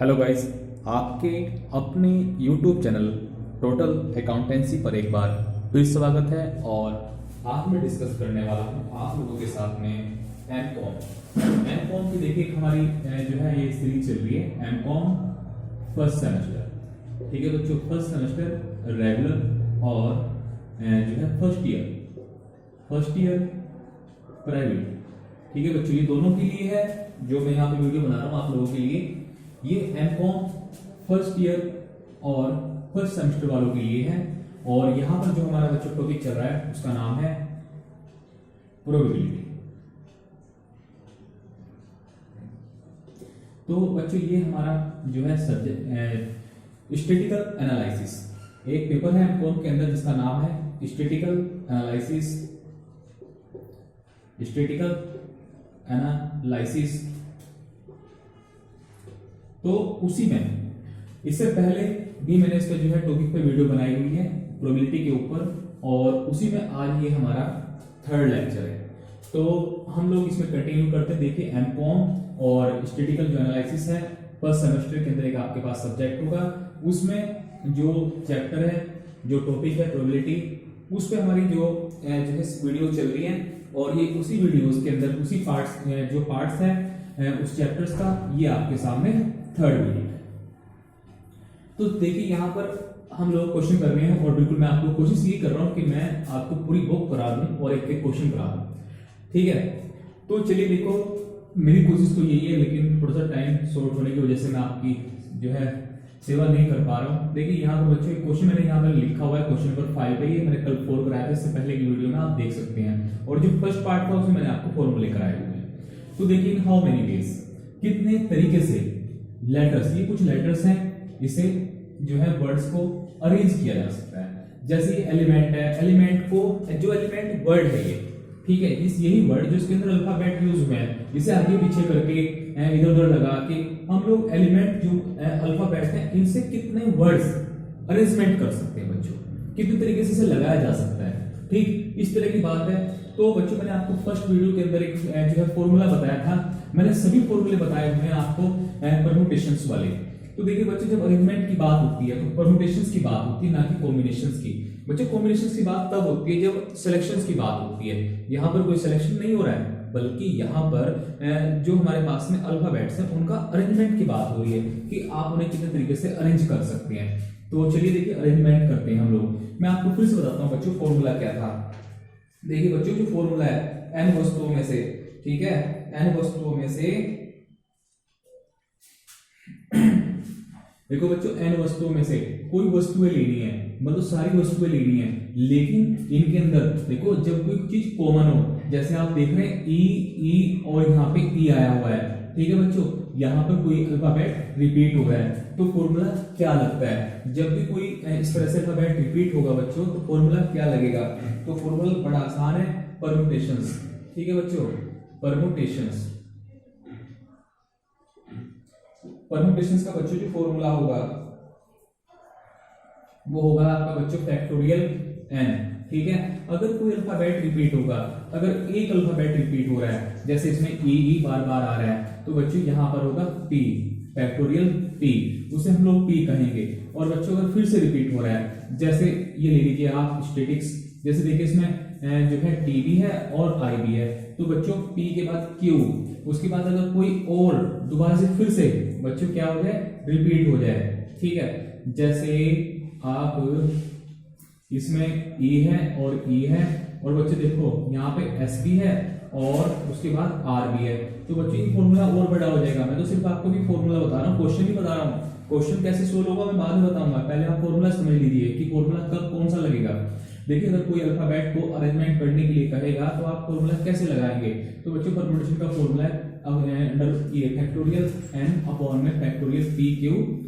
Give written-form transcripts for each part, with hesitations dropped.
Hello guys, आपके अपने YouTube channel total accountancy पर एक बार फिर स्वागत है। और आज मैं डिस्कस करने वाला हूँ आप लोगों के साथ में एमकॉम की। देखिए हमारी जो है ये सीरीज चल रही है एमकॉम फर्स्ट सेमेस्टर। ठीक है बच्चों, फर्स्ट सेमेस्टर रेगुलर और जो है फर्स्ट ईयर प्राइवेट। ठीक है बच्चों, ये दोनों के लिए है जो मैं यहाँ पे वीडियो बना रहा हूँ आप लोगों के लिए। ये एमकॉम फर्स्ट ईयर और फर्स्ट सेमेस्टर वालों के लिए है। और यहाँ पर जो हमारा बच्चों टॉपिक चल रहा है उसका नाम है प्रोबेबिलिटी। तो बच्चों ये हमारा जो है सब्जेक्ट स्टैटिस्टिकल एनालिसिस। एक पेपर है एमकॉम के अंदर जिसका नाम है स्टैटिस्टिकल एनालिसिस। तो उसी में इससे पहले भी मैंने इसका जो है टॉपिक पे वीडियो बनाई हुई है प्रोबेबिलिटी के ऊपर, और उसी में आज ये हमारा थर्ड लेक्चर है। तो हम लोग इसमें कंटिन्यू करते हैं। देखिए एमकॉम और स्टैटिस्टिकल जो एनालिसिस है फर्स्ट सेमेस्टर के अंदर एक आपके पास सब्जेक्ट होगा। उसमें जो चैप्टर है, जो टॉपिक है प्रोबेबिलिटी, उस पे हमारी जो है वीडियो चल रही है। और ये उसी वीडियोस के अंदर उसी पार्ट्स है उस चैप्टर्स का ये आपके सामने थर्ड वीडियो है। तो देखिए यहाँ पर हम लोग क्वेश्चन कर रहे हैं और बिल्कुल मैं आपको कोशिश ये कर रहा हूँ कि मैं आपको पूरी बुक करा दूं और एक एक क्वेश्चन करा दूं। ठीक है, तो चलिए देखो मेरी कोशिश तो यही है, लेकिन थोड़ा सा टाइम शॉर्ट होने की वजह से मैं आपकी जो है सेवा नहीं कर पा रहा हूँ। देखिए यहाँ पर बच्चों एक क्वेश्चन मैंने यहाँ पर लिखा हुआ है, क्वेश्चन नंबर 5 पे। ये मैंने कल 4 कराया था, इससे पहले की वीडियो में आप देख सकते हैं। और जो फर्स्ट पार्ट था उसमें मैंने आपको फॉर्मूले कराए हुए हैं। तो देखिए हाउ मेनी वेज, कितने तरीके से लेटर्स, ये कुछ लेटर्स हैं, इसे जो है वर्ड्स को अरेंज किया जा सकता है। जैसे एलिमेंट है, एलिमेंट को जो एलिमेंट वर्ड है ये, ठीक है, इस यही वर्ड जो इसके अंदर अल्फाबेट यूज हुए हैं, इसे आगे पीछे करके इधर उधर लगा के हम लोग एलिमेंट जो अल्फाबेट है इनसे कितने वर्ड्स अरेंजमेंट कर सकते हैं बच्चों, कितने तरीके से इसे लगाया जा सकता है। ठीक इस तरह की बात है। तो बच्चों मैंने आपको फर्स्ट वीडियो के अंदर एक जो है फॉर्मूला बताया था। मैंने सभी फॉर्मूले बताए हुए हैं आपको परम्यूटेशंस वाले। तो देखिए बच्चों जब अरेंजमेंट की बात होती है तो परम्यूटेशंस की बात होती है, ना कि कॉम्बिनेशंस की। बच्चों कॉम्बिनेशंस की बात तब होती है जब सिलेक्शंस की बात होती है। यहाँ पर कोई सिलेक्शन नहीं हो रहा है, बल्कि यहाँ पर जो हमारे पास में अल्फाबेट्स हैं उनका अरेंजमेंट की बात हो रही है कि आप उन्हें कितने तरीके से अरेंज कर सकते हैं। तो चलिए देखिए अरेंजमेंट करते हैं हम लोग। मैं आपको फिर से बताता हूँ बच्चों फॉर्मूला क्या था। देखिए बच्चों जो फॉर्मूला है एन वस्तुओं में से, ठीक है, एन वस्तुओं में से देखो बच्चों एन वस्तुओं में से कोई वस्तुएं लेनी है, मतलब सारी वस्तुएं लेनी है, लेकिन इनके अंदर देखो जब कोई चीज कॉमन हो, जैसे आप देख रहे हैं ई और यहाँ पे ई आया हुआ है, ठीक है बच्चों, यहाँ पर कोई अल्फाबेट रिपीट हो रहा है, तो फॉर्मूला क्या लगता है। जब भी कोई इस तरह से अल्फाबेट रिपीट होगा बच्चों तो फॉर्मूला क्या लगेगा। तो फॉर्मूला बड़ा आसान है, परम्यूटेशंस। ठीक है बच्चों, परम्यूटेशंस का बच्चों जो फॉर्मूला होगा वो होगा आपका बच्चों फैक्टोरियल n। ठीक है, अगर कोई अल्फाबेट रिपीट होगा, अगर एक अल्फाबेट रिपीट हो रहा है, जैसे इसमें ई बार बार आ रहा है, तो बच्चों यहां पर होगा p, फैक्टोरियल p, उसे हम लोग p कहेंगे। और बच्चों अगर फिर से रिपीट हो रहा है, जैसे ये ले लीजिए आप स्टैटिक्स, जैसे देखिए इसमें जो है t भी है और i भी है, तो बच्चों p के बाद q, उसके बाद अगर कोई और दोबारा से फिर से बच्चों क्या हो जाए, रिपीट हो जाए। ठीक है, जैसे आप इसमें E है और E है, और बच्चे देखो यहाँ पे S भी है और उसके बाद R भी है, तो बच्चों ये फॉर्मूला और बड़ा हो जाएगा। मैं तो सिर्फ आपको भी फॉर्मूला बता रहा हूँ, क्वेश्चन भी बता रहा हूँ। क्वेश्चन कैसे सोल्व होगा मैं बाद में बताऊंगा, पहले आप फॉर्मूला समझ लीजिए कि फॉर्मूला कब कौन सा लगेगा। देखिए अगर कोई अल्फाबेट को अरेंजमेंट करने के लिए कहेगा तो आप फॉर्मूला कैसे लगाएंगे। तो बच्चों परम्यूटेशन का फॉर्मूला है अंडर ये फैक्टोरियल n अपॉन में फैक्टोरियल p q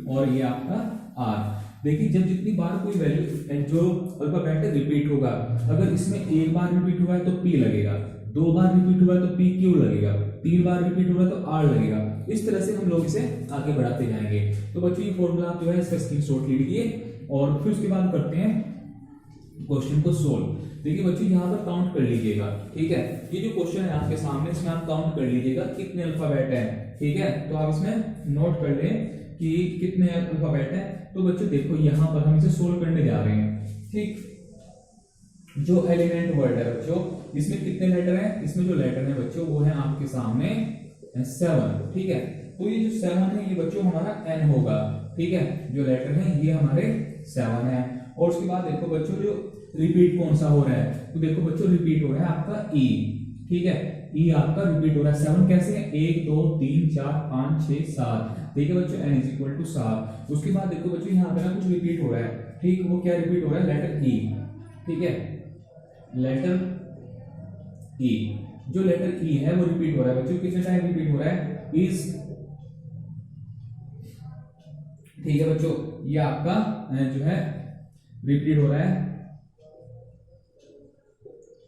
और ये आपका r। देखिए जब जितनी बार कोई वैल्यू जो अल्फाबेट रिपीट होगा, अगर इसमें एक बार रिपीट हुआ है तो p लगेगा, दो बार रिपीट हुआ है तो p q लगेगा, तीन बार रिपीट हुआ है तो r लगेगा। इस तरह से हम लोग इसे आगे बढ़ाते जाएंगे। तो बच्चों ये फॉर्मूला आप जो है इसका स्क्रीनशॉट ले लीजिए और फिर उसके बाद करते हैं क्वेश्चन को सोल्व। देखिए बच्चों यहाँ पर काउंट कर लीजिएगा, ठीक है, ये जो क्वेश्चन है आपके सामने इसमें आप काउंट कर लीजिएगा कितने अल्फाबेट है। ठीक है, तो आप इसमें नोट कर लें कि कितने अल्फाबेट है। तो बच्चों देखो यहाँ पर हम इसे सोल्व करने जा रहे हैं, ठीक। जो एलिमेंट वर्ड है बच्चों, इसमें कितने लेटर हैं? इसमें जो लेटर है बच्चों वो है आपके सामने 7, ठीक है। तो ये जो 7 है ये बच्चों हमारा n होगा, ठीक है। जो लेटर है ये हमारे 7 है। और उसके बाद देखो बच्चों जो रिपीट कौन सा हो रहा है, तो देखो बच्चों रिपीट हो रहा है आपका ई, ठीक है। ई आपका रिपीट हो रहा है। 7 कैसे है? 1 2 3 4 5 6 7, ठीक है बच्चों। n equal to 7। उसके बाद देखो बच्चों यहाँ पे ना कुछ रिपीट हो रहा है, ठीक। वो क्या रिपीट हो रहा है? लेटर ई, ठीक है। लेटर ई, जो लेटर ई है वो रिपीट हो रहा है बच्चों। कितने टाइम रिपीट हो रहा है? इज, ठीक है बच्चों। ये आपका जो है रिपीट हो रहा है,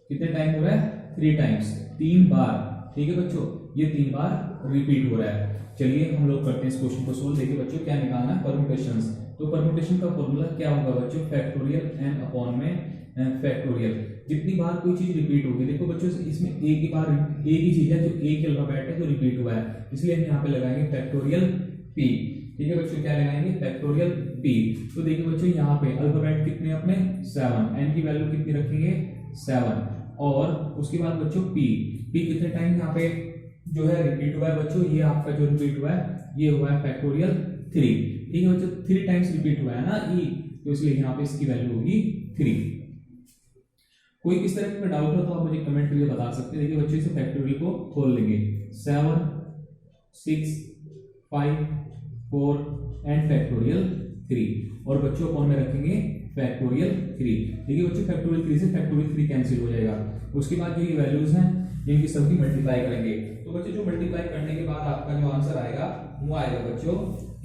कितने टाइम हो रहा है? 3 टाइम्स, 3 बार, ठीक है बच्चों। ये 3 बार रिपीट हो रहा है। चलिए हम लोग करते हैं इस क्वेश्चन को सोल्व। देखिए बच्चों क्या निकालना है? परम्यूटेशंस। तो परम्यूटेशन का फॉर्मूला क्या होगा बच्चों? फैक्टोरियल n अपॉन में फैक्टोरियल। जितनी बार कोई चीज रिपीट होगी, देखो बच्चों इसमें एक ही बार एक ही चीज है जो एक ही अल्फाबेट है जो रिपीट हुआ है, इसलिए हम यहाँ पे लगाएंगे फैक्टोरियल p, ठीक है बच्चों। क्या लगाएंगे? Factorial p। तो देखिए बच्चों यहाँ पे अल्फाबेट कितने अपने 7, n की वैल्यू कितनी रखेंगे? 7। और उसके बाद बच्चों p कितने टाइम यहाँ पे जो है रिपीट हुआ है बच्चों? ये आपका जो रिपीट हुआ है ये हुआ है फैक्टोरियल 3, ठीक है बच्चों। 3 टाइम्स रिपीट हुआ है ना e, तो इसलिए यहाँ पे इसकी वैल्यू होगी 3। कोई किस तरह का डाउट हो तो आप मुझे कमेंट करके बता सकते हैं। देखिए बच्चों इसे फैक्टोरियल को खोल लेंगे। 7 6 5 4 एंड फैक्टोरियल 3, और बच्चों कौन में रखेंगे? फैक्टोरियल 3। देखिए बच्चों फैक्टोरियल 3 से फैक्टोरियल 3 कैंसिल हो जाएगा। उसके बाद जो ये वैल्यूज हैं इनकी सबकी मल्टीप्लाई करेंगे। तो बच्चों जो मल्टीप्लाई करने के बाद आपका जो आंसर आएगा वो आएगा बच्चों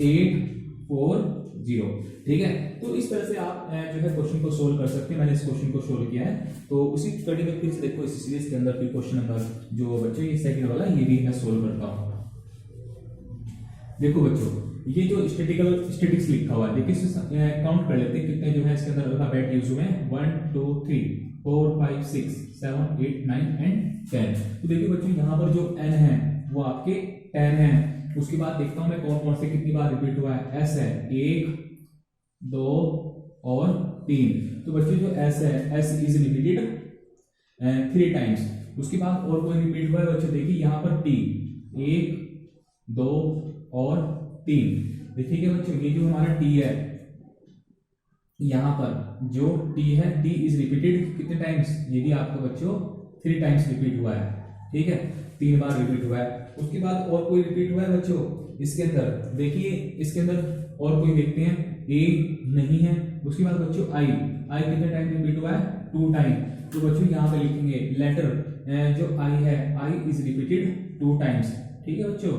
840, ठीक है। तो इस तरह से आप जो है क्वेश्चन को सोल्व कर सकते हैं। मैंने इस क्वेश्चन को सोल्व किया है। तो उसी कड़ी में फिर से देखो इस सीरीज के अंदर फिर क्वेश्चन नंबर जो बच्चों ये सेकंड वाला ये भी मैं सोल्व करता हूँ। देखो बच्चों ये जो स्टैटिक्स लिखा हुआ है, देखिए काउंट कर लेते हैं कितने जो है इसके अंदर अल्फाबेट यूज हुए हैं। 1 2 3 4 5 6 7 8 9 एंड 10। तो देखिए बच्चों यहाँ पर जो n है वो आपके 10 है। उसके बाद देखता हूं मैं कौन कौन से कितनी बार रिपीट हुआ है। s है 1 2 और 3। तो बच्चों जो s है s इज रिपीटेड 3 टाइम्स। उसके बाद और कोई रिपीट हुआ है बच्चों, देखिए यहाँ पर t 1 2 और 3। देखिए बच्चों ये जो हमारा t है, यहाँ पर जो t है t इज रिपीटेड कितने टाइम्स? ये भी आपका बच्चों 3 टाइम्स रिपीट हुआ है, ठीक है। 3 बार रिपीट हुआ है। उसके बाद और कोई रिपीट हुआ है बच्चों इसके अंदर, देखिए इसके अंदर और कोई देखते हैं a नहीं है। उसके बाद बच्चों i कितने टाइम रिपीट हुआ है? 2 टाइम। तो बच्चों यहाँ पे लिखेंगे लेटर जो i है i इज रिपीटेड 2 टाइम्स, ठीक है बच्चों।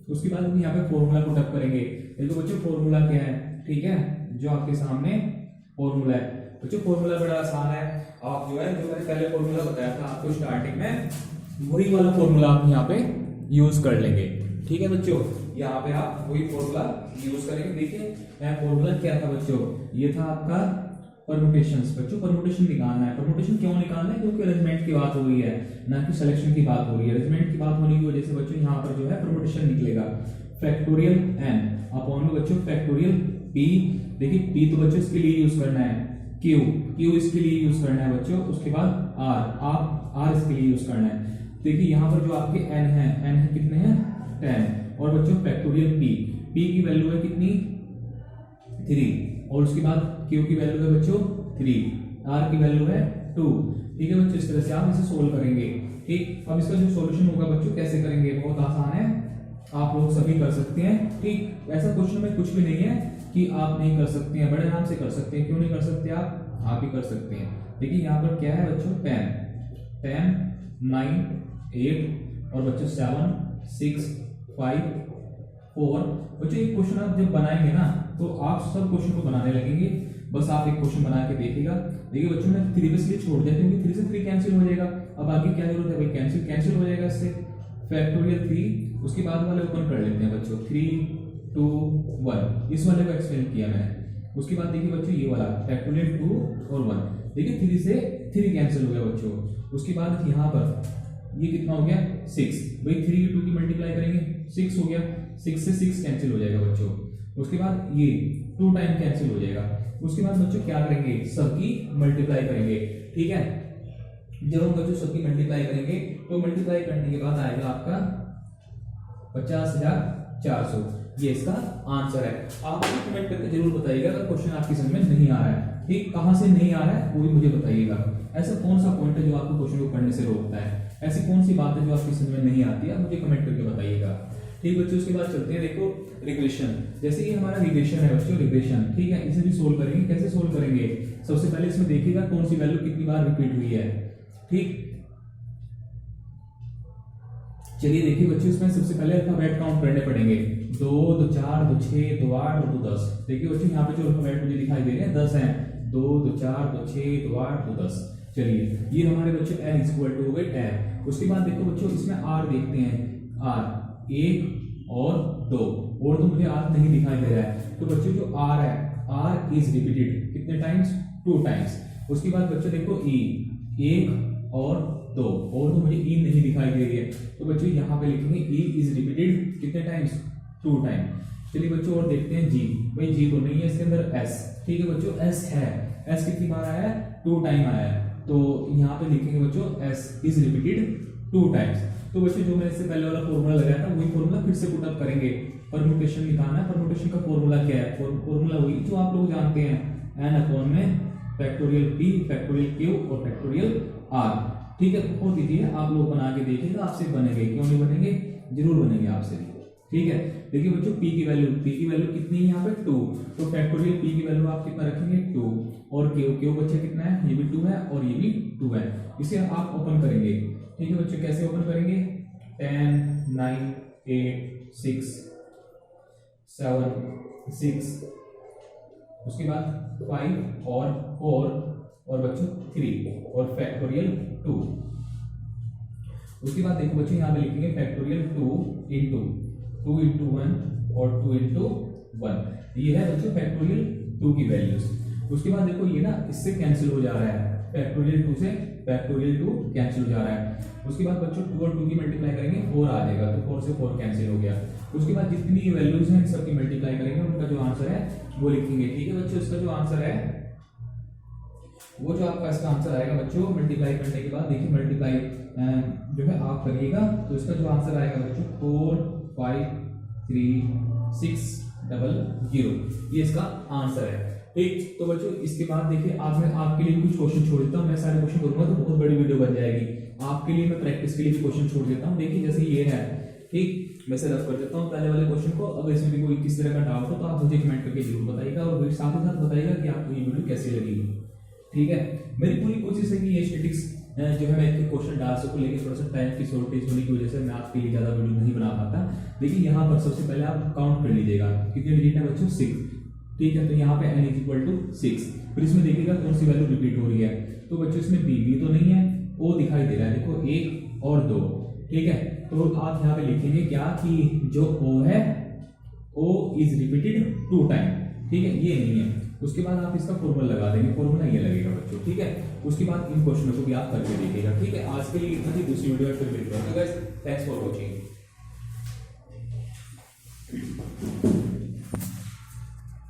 उसके बाद हम यहाँ पे फॉर्मूला को टप करेंगे। देखो बच्चों फॉर्मूला क्या है, ठीक है, जो आपके सामने फॉर्मूला है बच्चों। फॉर्मूला बड़ा आसान है। आप जो है जो मैंने पहले फॉर्मूला बताया था आपको स्टार्टिंग में, वही वाला फॉर्मूला आप यहाँ पे यूज कर लेंगे, ठीक है बच्चों। यहाँ पे आप वही फॉर्मूला यूज करेंगे। देखिए फॉर्मूला क्या था बच्चों? ये था आपका परम्यूटेशंस। बच्चों परम्यूटेशन निकालना है। परम्यूटेशन क्यों निकालना है? क्योंकि अरेंजमेंट की बात हो रही है, ना कि सिलेक्शन की बात हो रही है। अरेंजमेंट की बात होने की वजह से बच्चों यहाँ पर जो है परम्यूटेशन निकलेगा। फैक्टोरियल n अपॉन में बच्चों फैक्टोरियल p। देखिए p तो बच्चों इसके लिए यूज करना है, q इसके लिए यूज करना है बच्चों। उसके बाद r इसके लिए यूज करना है। देखिए यहाँ पर जो आपके n है कितने हैं? 10। और बच्चों फैक्टोरियल p की वैल्यू है कितनी? 3। और उसके बाद q की वैल्यू है बच्चों 3, r की वैल्यू है 2, ठीक है बच्चों। इस तरह से आप इसे सोल्व करेंगे, ठीक। अब इसका जो सॉल्यूशन होगा बच्चों कैसे करेंगे? बहुत आसान है, आप लोग सभी कर सकते हैं, ठीक। ऐसा क्वेश्चन में कुछ भी नहीं है कि आप नहीं कर सकते हैं, बड़े आराम से कर सकते हैं। क्यों नहीं कर सकते? आप ही कर सकते हैं। देखिए यहाँ पर क्या है बच्चों? 10 9 8 और बच्चों 7 6 5 4। बच्चों एक क्वेश्चन आप जब बनाएंगे ना तो आप सब क्वेश्चन को बनाने लगेंगे। बस आप एक क्वेश्चन बना के देखिएगा। देखिए बच्चों ने 3 पे इसलिए छोड़ दिया क्योंकि 3 से 3 कैंसिल हो जाएगा। अब आगे क्या जरूरत है भाई? कैंसिल हो जाएगा इससे। फैक्टोरियल 3, उसके बाद वाले ओपन कर लेते हैं बच्चों 3 2 1। इस वाले को एक्सप्लेन किया मैंने। उसके बाद देखिए बच्चों ये वाला फैक्टोरियल 2 और 1। देखिए 3 से 3 कैंसिल हो गया बच्चों। उसके बाद यहाँ पर ये कितना हो गया? 6। भाई 3 की 2 की मल्टीप्लाई करेंगे 6 हो गया। 6 से 6 कैंसिल हो जाएगा बच्चों। उसके बाद ये 2 टाइम कैंसिल हो जाएगा। उसके बाद बच्चों क्या करेंगे, सबकी मल्टीप्लाई करेंगे, ठीक है। जब हम बच्चों सबकी मल्टीप्लाई करेंगे तो मल्टीप्लाई करने के बाद आएगा आपका 50,400। ये इसका आंसर है। आप मुझे कमेंट करके जरूर बताइएगा अगर क्वेश्चन आपकी समझ में नहीं आ रहा है, ठीक, कहां से नहीं आ रहा है वो भी मुझे बताइएगा। ऐसा कौन सा पॉइंट है जो आपको क्वेश्चन को पढ़ने से रोकता है, ऐसी कौन सी बात है जो आपकी समझ में नहीं आती है, मुझे कमेंट करके बताइएगा, ठीक बच्चों। उसके बाद चलते हैं, देखो रिग्रेशन। जैसे ये हमारा रिग्रेशन है बच्चों, रिग्रेशन, ठीक है। इसे भी सोल्व करेंगे। कैसे सोल्व करेंगे, सबसे पहले इसमें देखिएगा कौन सी वैल्यू कितनी बार रिपीट हुई है, ठीक। चलिए देखिए बच्चों, इसमें सबसे पहले अल्फाबेट काउंट करने पड़ेंगे। 2, 2, 4, 2, 6, 2, 8 और 2, 10। देखिए बच्चों यहाँ पे जो अल्फाबेट मुझे दिखाई दे रहे हैं 10 हैं। 2, 2, 4, 2, 6, 2, 8, 2, 10। चलिए ये हमारे बच्चों n इक्वल टू हो गए 10। उसके बाद देखो बच्चों इसमें r देखते हैं, r 1 और 2, और तो मुझे r नहीं दिखाई दे रहा है। तो बच्चों जो r है, r इज रिपीटेड कितने टाइम्स, 2 टाइम्स। उसके बाद बच्चों देखो e 1 और 2, और तो मुझे e नहीं दिखाई दे रही है। तो बच्चों यहाँ पे लिखेंगे e इज रिपीटेड कितने टाइम्स, 2 टाइम। चलिए बच्चों और देखते हैं g, भाई g तो नहीं है, इसके अंदर s, ठीक है बच्चों s है। s कितनी बार आया है, 2 टाइम आया है। तो यहाँ पे लिखेंगे बच्चों s इज रिपीटेड 2 टाइम्स। तो बच्चों जो मैंने इससे पहले वाला फॉर्मूला लगाया था वही फॉर्मूला फिर से पुट अप करेंगे। परम्यूटेशन निकालना है। परम्यूटेशन का फॉर्मूला क्या है, फॉर्मूला वही जो आप लोग जानते हैं, n अपॉन में फैक्टोरियल p फैक्टोरियल q और फैक्टोरियल r, ठीक है। और दीजिए आप लोग बना के देखिएगा, आपसे बनेंगे, क्यों नहीं बनेंगे, जरूर बनेंगे आपसे भी, ठीक है। देखिए बच्चों p की वैल्यू कितनी है यहाँ पे 2, तो फैक्टोरियल p की वैल्यू आप कितना रखेंगे 2, और q बच्चे कितना है, ये भी 2 है और ये भी 2 है। इसे आप ओपन करेंगे, ठीक है बच्चों। कैसे ओपन करेंगे, 10, 9, 8, 6, 7, 6, उसके बाद 5 और 4 और बच्चों 3 और फैक्टोरियल 2। उसके बाद देखो बच्चों यहाँ पे लिखेंगे फैक्टोरियल 2 इंटू 1 और 2 इंटू 1। ये है बच्चों फैक्टोरियल 2 की वैल्यूज। उसके बाद देखो ये ना इससे कैंसिल हो जा रहा है, फैक्टोरियल 2 से फैक्टोरियल 2 कैंसिल हो जा रहा है। उसके बाद बच्चों 2 और 2 की मल्टीप्लाई करेंगे 4 आ जाएगा, तो 4 से 4 कैंसिल हो गया। उसके बाद जितनी वैल्यूज हैं सबकी मल्टीप्लाई करेंगे, उनका जो आंसर है वो लिखेंगे, ठीक है बच्चों। इसका जो आंसर है वो जो आपका इसका आंसर आएगा बच्चों मल्टीप्लाई करने के बाद, देखिए मल्टीप्लाई जो है आप करिएगा तो इसका जो आंसर आएगा बच्चों 4, 5, 3, 6, 0। ये इसका आंसर है, ठीक। तो बच्चों इसके बाद देखिए आज मैं आपके लिए कुछ क्वेश्चन छोड़ देता हूँ। मैं सारे क्वेश्चन करूंगा तो बहुत बड़ी वीडियो बन जाएगी। आपके लिए मैं प्रैक्टिस के लिए भी क्वेश्चन छोड़ देता हूँ। देखिए जैसे ये है, ठीक, मैं से रफ कर देता हूँ पहले वाले क्वेश्चन को। अगर इसमें भी कोई किस तरह का डाउट हो तो आप मुझे कमेंट करके जरूर बताइएगा, और साथ ही साथ बताइएगा कि आपको ये वीडियो कैसी लगी, ठीक है। मेरी पूरी कोशिश है कि ये स्टैटिक्स जो है मैं एक क्वेश्चन डाल सकूं, लेकिन थोड़ा सा टाइम की शॉर्टेज होने की वजह से मैं आपके लिए ज्यादा वीडियो नहीं बना पाता। लेकिन यहाँ पर सबसे पहले आप काउंट कर लीजिएगा कितने डिजिट है बच्चों, 6, ठीक है। तो यहाँ पे n इक्वल टू 6। फिर इसमें देखिएगा कौन सी वैल्यू रिपीट हो रही है। तो बच्चों इसमें b तो नहीं है, o दिखाई दे रहा है, देखो 1 और 2, ठीक है। तो आप यहाँ पे लिखेंगे क्या कि जो o है o इज रिपीटेड 2 टाइम, ठीक है, ये नहीं है। उसके बाद आप इसका फॉर्मूला लगा देंगे, फॉर्मूला ये लगेगा बच्चों, ठीक है। उसके बाद इन क्वेश्चनों को भी आप करके देखिएगा, ठीक है। आज के लिए इतना ही, दूसरी वीडियो में फिर मिलते हैं। Thanks for watching.